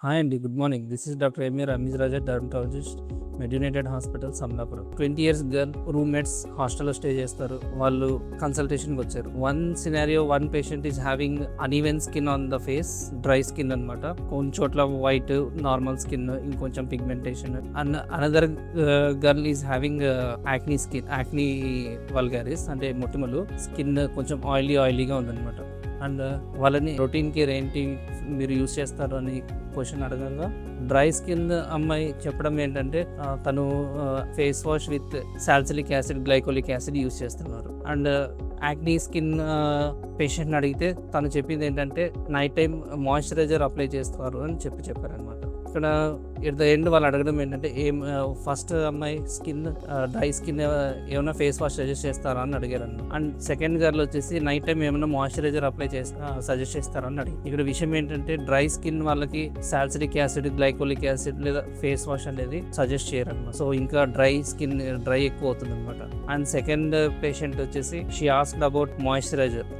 Hi అండి, good morning. This is doctor MA Ramesh Raja, dermatologist, medinated hospital, Samlapuram. 20 years girl roommates హాస్టల్లో stay చేస్తారు. వాళ్ళు కన్సల్టేషన్కి వచ్చారు. One scenario, one patient is having uneven skin on the face, dry skin అనమాట. కొన్ని చోట్ల వైట్ నార్మల్ స్కిన్, ఇంకొంచెం pigmentation. And another girl is having acne skin, acne vulgaris అంటే మొటిమలు. స్కిన్ కొంచెం ఆయిలీగా ఉందన్నమాట. అండ్ వాళ్ళని రొటీన్ కేర్ ఏంటి మీరు యూస్ చేస్తారు అని క్వశ్చన్ అడగంగా డ్రై స్కిన్ అమ్మాయి చెప్పడం ఏంటంటే తను face wash with salicylic acid, glycolic acid use చేస్తున్నారు. అండ్ యాక్నీ స్కిన్ పేషెంట్ని అడిగితే తను చెప్పింది ఏంటంటే నైట్ టైం మాయిశ్చరైజర్ అప్లై చేస్తారు అని చెప్పారనమాట. ఇక్కడ ఎట్ ద ఎండ్ వాళ్ళు అడగడం ఏంటంటే ఫస్ట్ అమ్మాయి స్కిన్ డ్రై స్కిన్ ఏమైనా ఫేస్ వాష్ సజెస్ట్ చేస్తారా అని అడిగారు. అండ్ సెకండ్ గర్ల్ వచ్చేసి నైట్ టైం ఏమైనా మాయిశ్చరైజర్ అప్లై సజెస్ట్ చేస్తారా అని అడిగి. ఇక్కడ విషయం ఏంటంటే డ్రై స్కిన్ వాళ్ళకి సాల్సిలిక్ యాసిడ్, గ్లైకోలిక్ యాసిడ్ లేదా ఫేస్ వాష్ అనేది సజెస్ట్ చేయరన్నమాట. సో ఇంకా డ్రై ఎక్కువ అవుతుంది అనమాట. అండ్ సెకండ్ పేషెంట్ వచ్చేసి she asked about moisturiser.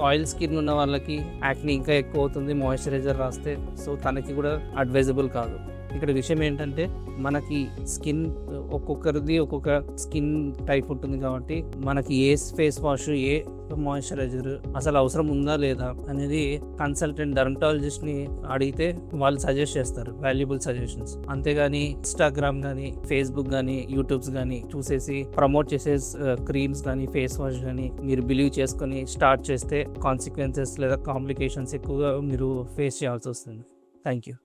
Oil skin ఉన్న వాళ్ళకి యాక్ని ఇంకా ఎక్కువ అవుతుంది మాయిశ్చరైజర్ రాస్తే, సో తనకి కూడా అడ్వైజబుల్ కాదు. ఇక్కడ విషయం ఏంటంటే మనకి స్కిన్ ఒక్కొక్కరిది ఒక్కొక్క స్కిన్ టైప్ ఉంటుంది కాబట్టి మనకి ఏ ఫేస్ వాష్, ఏ మాయిశ్చరైజర్ అసలు అవసరం ఉందా లేదా అనేది కన్సల్టెంట్ డర్మటాలజిస్ట్ని అడిగితే వాళ్ళు సజెస్ట్ చేస్తారు వాల్యుబుల్ సజెషన్స్. అంతేగాని ఇన్స్టాగ్రామ్ కానీ, ఫేస్బుక్ కానీ, యూట్యూబ్స్ కానీ చూసేసి ప్రమోట్ చేసే క్రీమ్స్ కానీ, ఫేస్ వాష్ కానీ మీరు బిలీవ్ చేసుకొని స్టార్ట్ చేస్తే కాన్సిక్వెన్సెస్ లేదా కాంప్లికేషన్స్ ఎక్కువగా మీరు ఫేస్ చేయాల్సి వస్తుంది. Thank you.